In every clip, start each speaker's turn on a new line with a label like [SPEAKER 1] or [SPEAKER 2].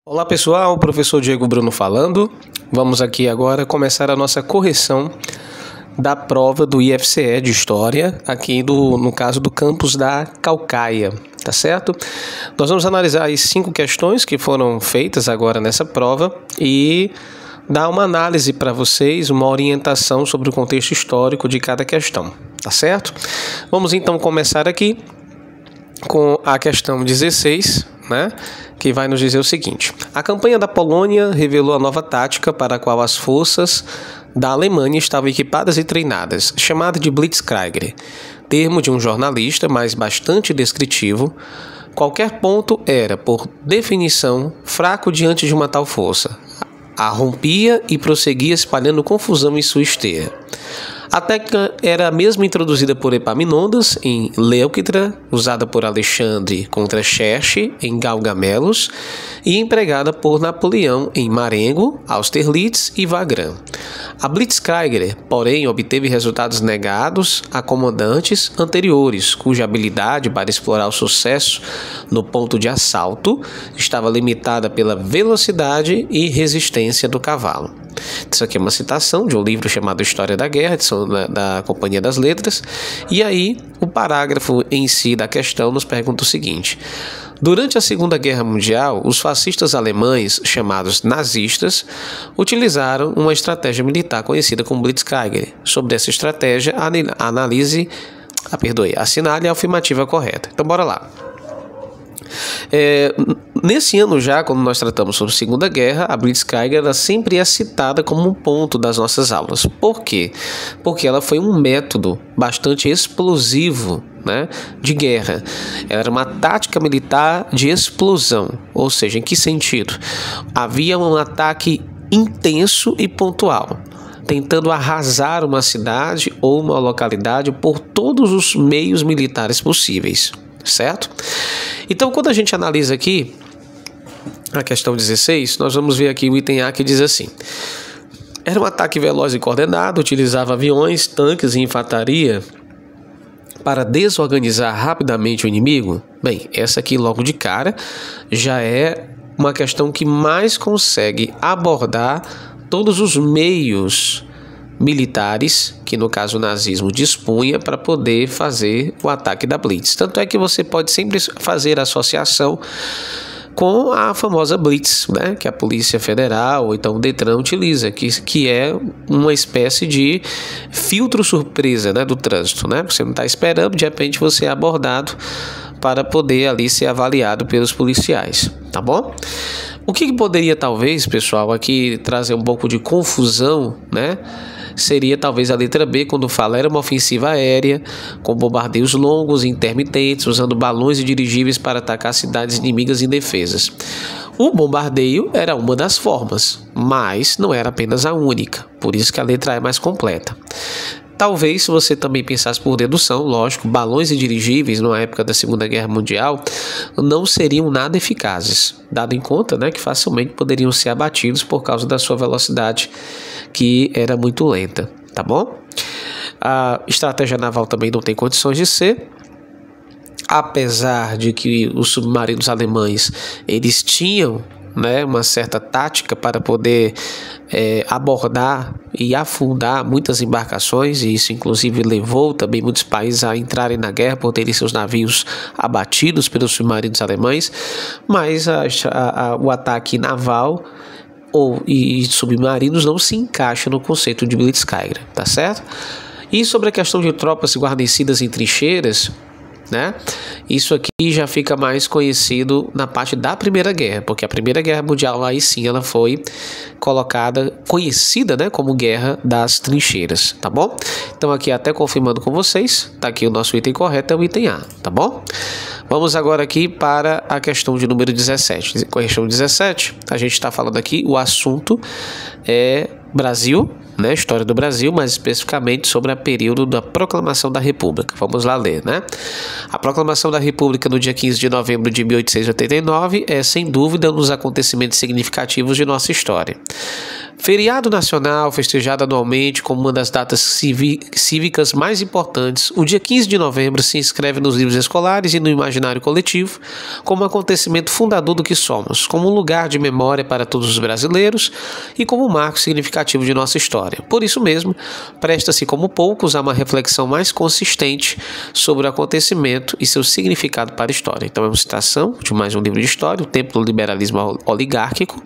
[SPEAKER 1] Olá pessoal, professor Diego Bruno falando. Vamos aqui agora começar a nossa correção da prova do IFCE de História, aqui no caso do campus da Caucaia, tá certo? Nós vamos analisar as 5 questões que foram feitas agora nessa prova e dar uma análise para vocês, uma orientação sobre o contexto histórico de cada questão, tá certo? Vamos então começar aqui com a questão 16, que vai nos dizer o seguinte: a campanha da Polônia revelou a nova tática para a qual as forças da Alemanha estavam equipadas e treinadas, chamada de Blitzkrieg, termo de um jornalista, mas bastante descritivo. Qualquer ponto era, por definição, fraco diante de uma tal força. A rompia e prosseguia espalhando confusão em sua esteira. A técnica era a mesma introduzida por Epaminondas em Leuctra, usada por Alexandre contra Xerxes em Gaugamelos e empregada por Napoleão em Marengo, Austerlitz e Wagram. A Blitzkrieg, porém, obteve resultados negados a comandantes anteriores, cuja habilidade para explorar o sucesso no ponto de assalto estava limitada pela velocidade e resistência do cavalo. Isso aqui é uma citação de um livro chamado História da Guerra, da Companhia das Letras, e aí o parágrafo em si da questão nos pergunta o seguinte: durante a Segunda Guerra Mundial, os fascistas alemães, chamados nazistas, utilizaram uma estratégia militar conhecida como Blitzkrieg. Sobre essa estratégia, assinale a afirmativa correta. Então, bora lá. Nesse ano já, quando nós tratamos sobre a Segunda Guerra, a Blitzkrieg ela sempre é citada como um ponto das nossas aulas. Por quê? Porque ela foi um método bastante explosivo, de guerra. Ela era uma tática militar de explosão, ou seja, em que sentido? Havia um ataque intenso e pontual, tentando arrasar uma cidade ou uma localidade por todos os meios militares possíveis, certo? Então, quando a gente analisa aqui a questão 16, nós vamos ver aqui o item A que diz assim: era um ataque veloz e coordenado, utilizava aviões, tanques e infantaria para desorganizar rapidamente o inimigo. Bem, essa aqui logo de cara já é uma questão que mais consegue abordar todos os meios militares que no caso o nazismo dispunha para poder fazer o ataque da Blitz. Tanto é que você pode sempre fazer associação com a famosa Blitz, que a Polícia Federal ou então o Detran utiliza, que é uma espécie de filtro surpresa, do trânsito, Você não está esperando, de repente você é abordado para poder ali ser avaliado pelos policiais, tá bom? O que poderia talvez, pessoal, aqui trazer um pouco de confusão, seria talvez a letra B, quando fala era uma ofensiva aérea, com bombardeios longos e intermitentes, usando balões e dirigíveis para atacar cidades inimigas indefesas. O bombardeio era uma das formas, mas não era apenas a única, por isso que a letra A é mais completa. Talvez, se você também pensasse por dedução, lógico, balões e dirigíveis, na época da Segunda Guerra Mundial, não seriam nada eficazes, dado em conta que facilmente poderiam ser abatidos por causa da sua velocidade, que era muito lenta, tá bom? A estratégia naval também não tem condições de ser, apesar de que os submarinos alemães, eles tinham uma certa tática para poder abordar e afundar muitas embarcações, e isso inclusive levou também muitos países a entrarem na guerra por terem seus navios abatidos pelos submarinos alemães, mas o ataque naval e submarinos não se encaixa no conceito de Blitzkrieg, tá certo? E sobre a questão de tropas guarnecidas em trincheiras, isso aqui já fica mais conhecido na parte da Primeira Guerra, porque a Primeira Guerra Mundial aí sim ela foi conhecida como Guerra das Trincheiras, tá bom? Então aqui até confirmando com vocês, tá aqui o nosso item correto, é o item A, tá bom? Vamos agora aqui para a questão de número 17. Questão 17, a gente está falando aqui, o assunto é Brasil, né? História do Brasil, mais especificamente sobre o período da Proclamação da República. Vamos lá ler, né? A Proclamação da República no dia 15 de novembro de 1889 é, sem dúvida, um dos acontecimentos significativos de nossa história. Feriado nacional, festejado anualmente como uma das datas cívicas mais importantes, o dia 15 de novembro se inscreve nos livros escolares e no imaginário coletivo como um acontecimento fundador do que somos, como um lugar de memória para todos os brasileiros e como um marco significativo de nossa história. Por isso mesmo, presta-se como poucos a uma reflexão mais consistente sobre o acontecimento e seu significado para a história. Então é uma citação de mais um livro de história, O Tempo do Liberalismo Oligárquico.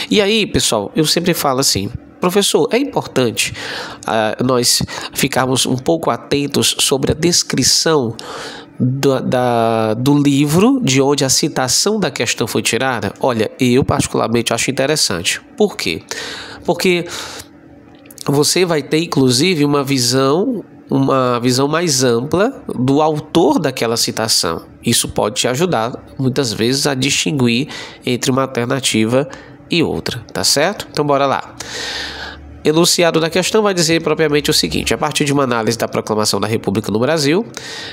[SPEAKER 1] E aí, pessoal, eu sempre falo assim: professor, é importante nós ficarmos um pouco atentos sobre a descrição do livro de onde a citação da questão foi tirada? Olha, eu particularmente acho interessante. Por quê? Porque você vai ter, inclusive, uma visão mais ampla do autor daquela citação. Isso pode te ajudar, muitas vezes, a distinguir entre uma alternativa e outra, tá certo? Então bora lá. Enunciado da questão vai dizer propriamente o seguinte: a partir de uma análise da Proclamação da República no Brasil,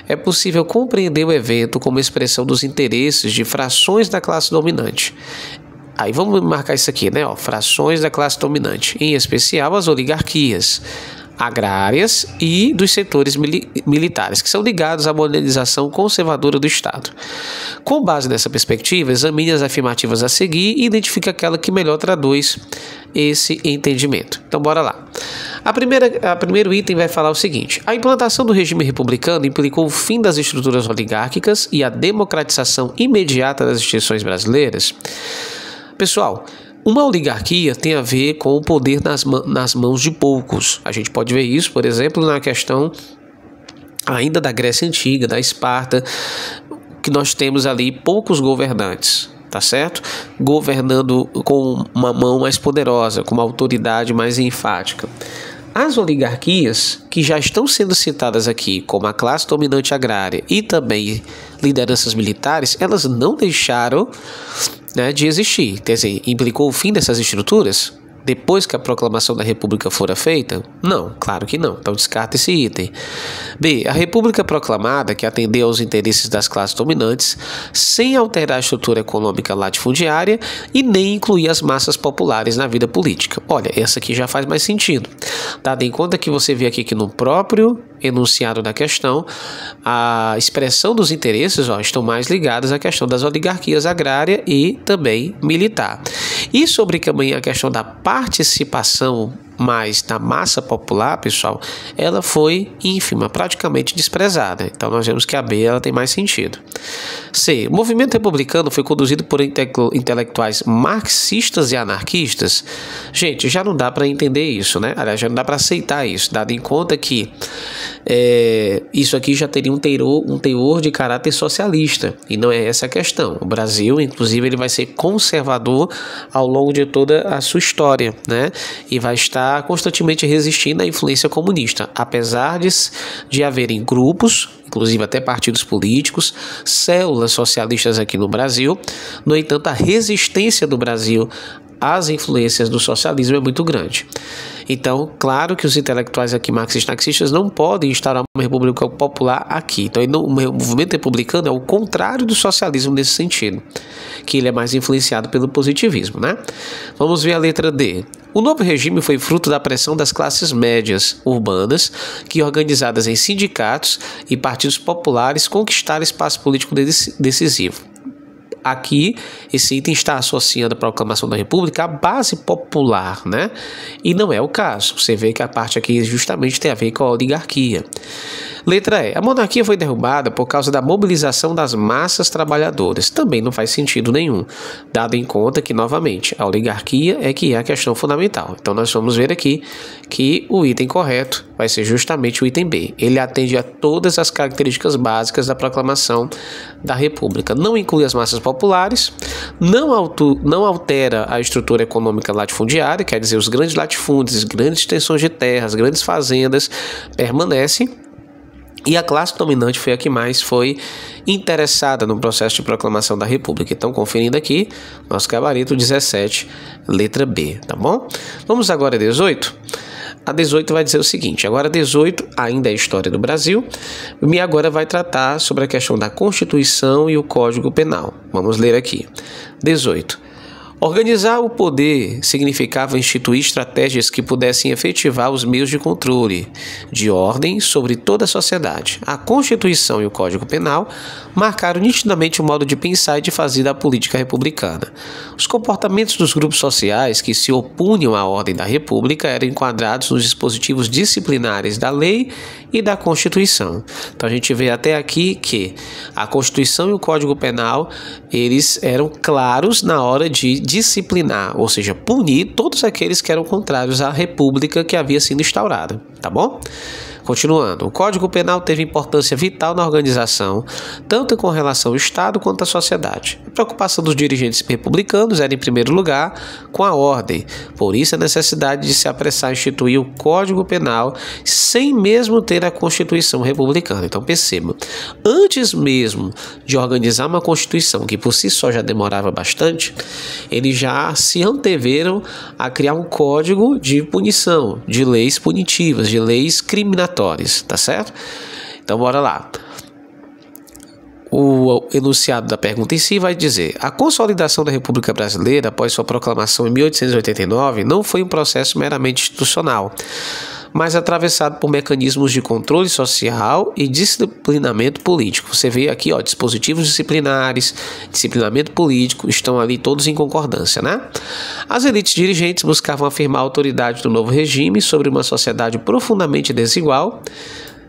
[SPEAKER 1] é possível compreender o evento como expressão dos interesses de frações da classe dominante. Aí vamos marcar isso aqui, né? Frações da classe dominante, em especial as oligarquias agrárias e dos setores militares, que são ligados à modernização conservadora do Estado. Com base nessa perspectiva, examine as afirmativas a seguir e identifique aquela que melhor traduz esse entendimento. Então, bora lá. A primeiro item vai falar o seguinte: a implantação do regime republicano implicou o fim das estruturas oligárquicas e a democratização imediata das instituições brasileiras. Pessoal, uma oligarquia tem a ver com o poder nas mãos de poucos. A gente pode ver isso, por exemplo, na questão ainda da Grécia Antiga, da Esparta, que nós temos ali poucos governantes, tá certo? Governando com uma mão mais poderosa, com uma autoridade mais enfática. As oligarquias, que já estão sendo citadas aqui como a classe dominante agrária e também lideranças militares, elas não deixaram, né, de existir. Quer dizer, implicou o fim dessas estruturas depois que a proclamação da República fora feita? Não, claro que não. Então descarta esse item. B. A República proclamada, que atendeu aos interesses das classes dominantes, sem alterar a estrutura econômica latifundiária e nem incluir as massas populares na vida política. Olha, essa aqui já faz mais sentido. Dado em conta que você vê aqui que no próprio enunciado da questão, a expressão dos interesses estão mais ligadas à questão das oligarquias agrária e também militar. E sobre também a questão da participação mais da massa popular, pessoal, ela foi ínfima, praticamente desprezada. Então nós vemos que a B ela tem mais sentido. C. O movimento republicano foi conduzido por intelectuais marxistas e anarquistas. Gente, já não dá para entender isso, né? Aliás, já não dá para aceitar isso, dado em conta que isso aqui já teria um teor de caráter socialista, e não é essa a questão. O Brasil, inclusive, ele vai ser conservador ao longo de toda a sua história, né? E vai estar constantemente resistindo à influência comunista, apesar de haverem grupos, inclusive até partidos políticos, células socialistas aqui no Brasil. No entanto, a resistência do Brasil às influências do socialismo é muito grande. Então, claro que os intelectuais aqui marxistas não podem instaurar uma república popular aqui. Então, o movimento republicano é o contrário do socialismo nesse sentido, que ele é mais influenciado pelo positivismo, né? Vamos ver a letra D. O novo regime foi fruto da pressão das classes médias urbanas, que, organizadas em sindicatos e partidos populares, conquistaram espaço político decisivo. Aqui, esse item está associando a proclamação da República à base popular, né? E não é o caso. Você vê que a parte aqui justamente tem a ver com a oligarquia. Letra E. A monarquia foi derrubada por causa da mobilização das massas trabalhadoras. Também não faz sentido nenhum, dado em conta que, novamente, a oligarquia é a questão fundamental. Então, nós vamos ver aqui que o item correto vai ser justamente o item B. Ele atende a todas as características básicas da proclamação da República. Não inclui as massas populares, não altera a estrutura econômica latifundiária, quer dizer, os grandes latifúndios, grandes extensões de terras, grandes fazendas permanecem. E a classe dominante foi a que mais foi interessada no processo de proclamação da República. Então, conferindo aqui, nosso gabarito 17, letra B, tá bom? Vamos agora a 18. A 18 vai dizer o seguinte, agora 18 ainda é história do Brasil, e agora vai tratar sobre a questão da Constituição e o Código Penal. Vamos ler aqui. 18. Organizar o poder significava instituir estratégias que pudessem efetivar os meios de controle, de ordem sobre toda a sociedade. A Constituição e o Código Penal marcaram nitidamente o modo de pensar e de fazer da política republicana. Os comportamentos dos grupos sociais que se opunham à ordem da República eram enquadrados nos dispositivos disciplinares da lei e da Constituição. Então a gente vê até aqui que a Constituição e o Código Penal, eles eram claros na hora de disciplinar, ou seja, punir todos aqueles que eram contrários à república que havia sido instaurada, tá bom? Continuando, o Código Penal teve importância vital na organização, tanto com relação ao Estado quanto à sociedade. A preocupação dos dirigentes republicanos era, em primeiro lugar, com a ordem. Por isso, a necessidade de se apressar a instituir o Código Penal sem mesmo ter a Constituição republicana. Então, perceba, antes mesmo de organizar uma Constituição, que por si só já demorava bastante, eles já se anteveram a criar um código de punição, de leis punitivas, de leis criminatórias. Tá certo? Então bora lá. O enunciado da pergunta em si vai dizer: a consolidação da República Brasileira após sua proclamação em 1889 não foi um processo meramente institucional, mas atravessado por mecanismos de controle social e disciplinamento político. Você vê aqui, dispositivos disciplinares, disciplinamento político, estão ali todos em concordância, né? As elites dirigentes buscavam afirmar a autoridade do novo regime sobre uma sociedade profundamente desigual,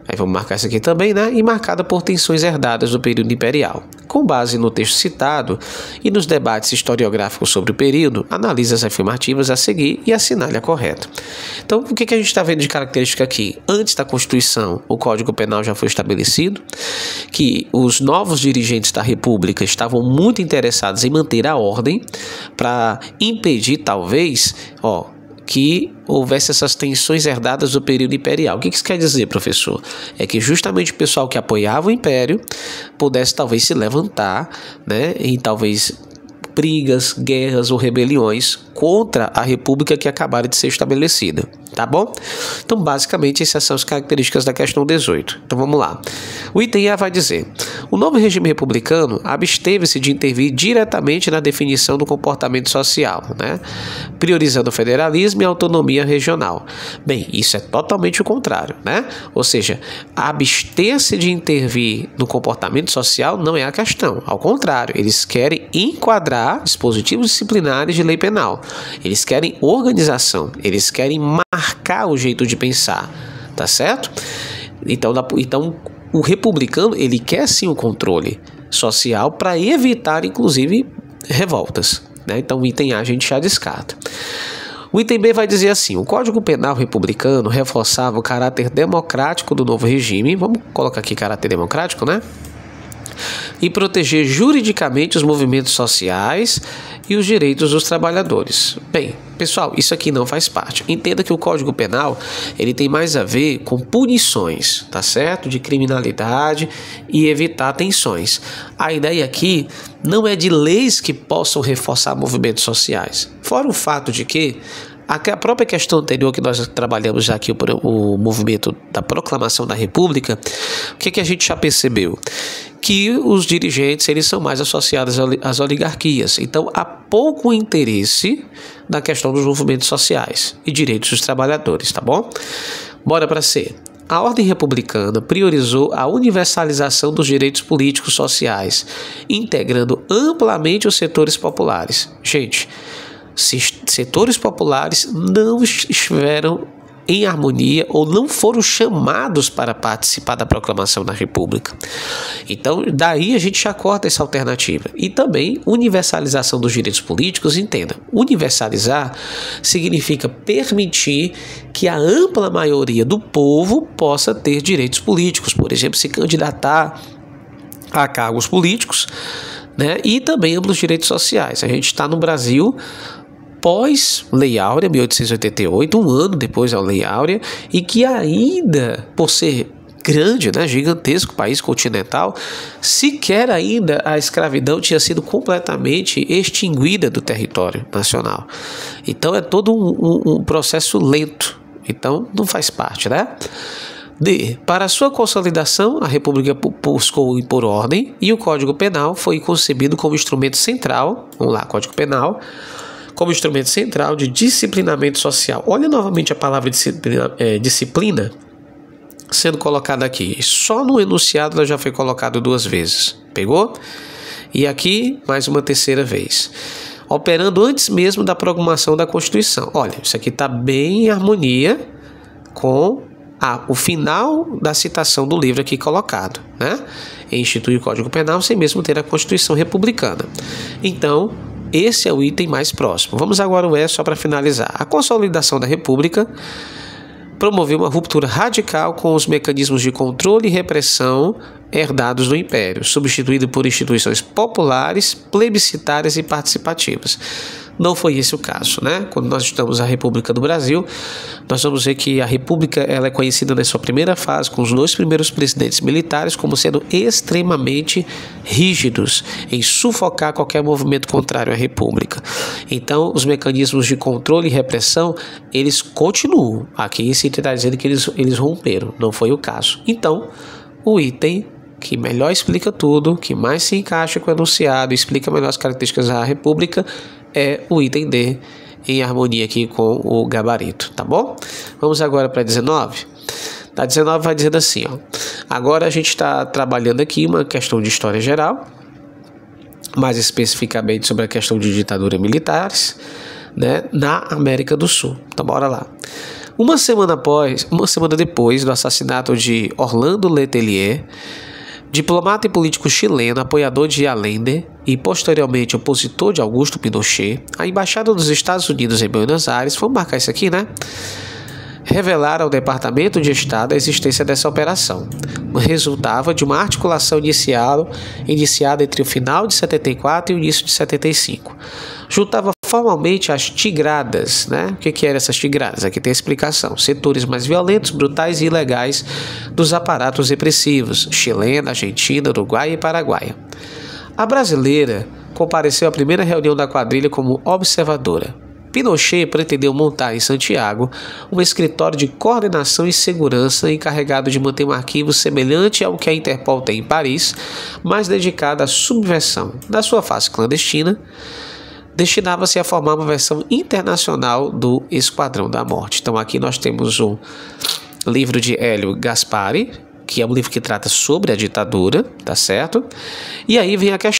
[SPEAKER 1] aí vamos marcar isso aqui também, né? E marcada por tensões herdadas do período imperial. Com base no texto citado e nos debates historiográficos sobre o período, analise as afirmativas a seguir e assinale a correta. Então, o que a gente está vendo de característica aqui? Antes da Constituição, o Código Penal já foi estabelecido, que os novos dirigentes da República estavam muito interessados em manter a ordem para impedir, talvez, que houvesse essas tensões herdadas do período imperial. O que isso quer dizer, professor? É que justamente o pessoal que apoiava o Império pudesse talvez se levantar, né, em talvez brigas, guerras ou rebeliões contra a república que acabara de ser estabelecida, tá bom? Então, basicamente, essas são as características da questão 18. Então, vamos lá. O item A vai dizer: o novo regime republicano absteve-se de intervir diretamente na definição do comportamento social, né? Priorizando o federalismo e a autonomia regional. Bem, isso é totalmente o contrário, né? Ou seja, abster-se de intervir no comportamento social não é a questão. Ao contrário, eles querem enquadrar dispositivos disciplinares de lei penal. Eles querem organização, eles querem marcar o jeito de pensar, tá certo? Então o republicano, ele quer sim o controle social para evitar, inclusive, revoltas, né? Então o item A a gente já descarta. O item B vai dizer assim: o Código Penal republicano reforçava o caráter democrático do novo regime, vamos colocar aqui caráter democrático, né? E proteger juridicamente os movimentos sociais e os direitos dos trabalhadores. Bem, pessoal, isso aqui não faz parte. Entenda que o Código Penal, ele tem mais a ver com punições, tá certo? De criminalidade e evitar tensões. A ideia aqui não é de leis que possam reforçar movimentos sociais. Fora o fato de que a própria questão anterior que nós trabalhamos já aqui, o movimento da proclamação da República, o que a gente já percebeu? Que os dirigentes, eles são mais associados às oligarquias. Então, há pouco interesse na questão dos movimentos sociais e direitos dos trabalhadores, tá bom? Bora para C. A ordem republicana priorizou a universalização dos direitos políticos sociais, integrando amplamente os setores populares. Gente, setores populares não estiveram em harmonia ou não foram chamados para participar da proclamação da República. Então, daí a gente já corta essa alternativa. E também universalização dos direitos políticos, entenda. Universalizar significa permitir que a ampla maioria do povo possa ter direitos políticos, por exemplo, se candidatar a cargos políticos, né? E também amplos direitos sociais. A gente está no Brasil pós-Lei Áurea, 1888, um ano depois da Lei Áurea, e que ainda, por ser grande, né, gigantesco, país continental, sequer ainda a escravidão tinha sido completamente extinguida do território nacional. Então é todo um processo lento Então, não faz parte, né? D. Para sua consolidação, a República buscou impor ordem e o Código Penal foi concebido como instrumento central, vamos lá, Código Penal, como instrumento central de disciplinamento social. Olha novamente a palavra disciplina sendo colocada aqui. Só no enunciado ela já foi colocada 2 vezes. Pegou? E aqui, mais uma terceira vez. Operando antes mesmo da promulgação da Constituição. Olha, isso aqui está bem em harmonia com o final da citação do livro aqui colocado, né? Institui o Código Penal sem mesmo ter a Constituição Republicana. Então, esse é o item mais próximo. Vamos agora ao E só para finalizar. A consolidação da República promoveu uma ruptura radical com os mecanismos de controle e repressão herdados do Império, substituído por instituições populares, plebiscitárias e participativas. Não foi esse o caso, né? Quando nós estudamos a República do Brasil, nós vamos ver que a República ela é conhecida na sua primeira fase, com os 2 primeiros presidentes militares, como sendo extremamente rígidos em sufocar qualquer movimento contrário à República. Então, os mecanismos de controle e repressão, eles continuam. Aqui se está dizendo que eles romperam, não foi o caso. Então, o item que melhor explica tudo, que mais se encaixa com o enunciado, explica melhor as características da República, é o item D, em harmonia aqui com o gabarito, tá bom? Vamos agora para 19. A 19 vai dizendo assim, ó. Agora a gente está trabalhando aqui uma questão de história geral, mais especificamente sobre a questão de ditadura militares, né, na América do Sul. Então bora lá. Uma semana depois do assassinato de Orlando Letelier, diplomata e político chileno, apoiador de Allende e posteriormente opositor de Augusto Pinochet, a Embaixada dos Estados Unidos em Buenos Aires, vamos marcar isso aqui, né? Revelaram ao Departamento de Estado a existência dessa operação. Resultava de uma articulação iniciada entre o final de 74 e o início de 75. Juntava formalmente as tigradas, né? O que eram essas tigradas? Aqui tem a explicação. Setores mais violentos, brutais e ilegais dos aparatos repressivos, chilena, argentina, uruguaia e paraguaia. A brasileira compareceu à primeira reunião da quadrilha como observadora. Pinochet pretendeu montar em Santiago um escritório de coordenação e segurança encarregado de manter um arquivo semelhante ao que a Interpol tem em Paris, mas dedicado à subversão. Na sua face clandestina, destinava-se a formar uma versão internacional do Esquadrão da Morte. Então aqui nós temos o livro de Hélio Gaspari, que é um livro que trata sobre a ditadura, tá certo? E aí vem a questão.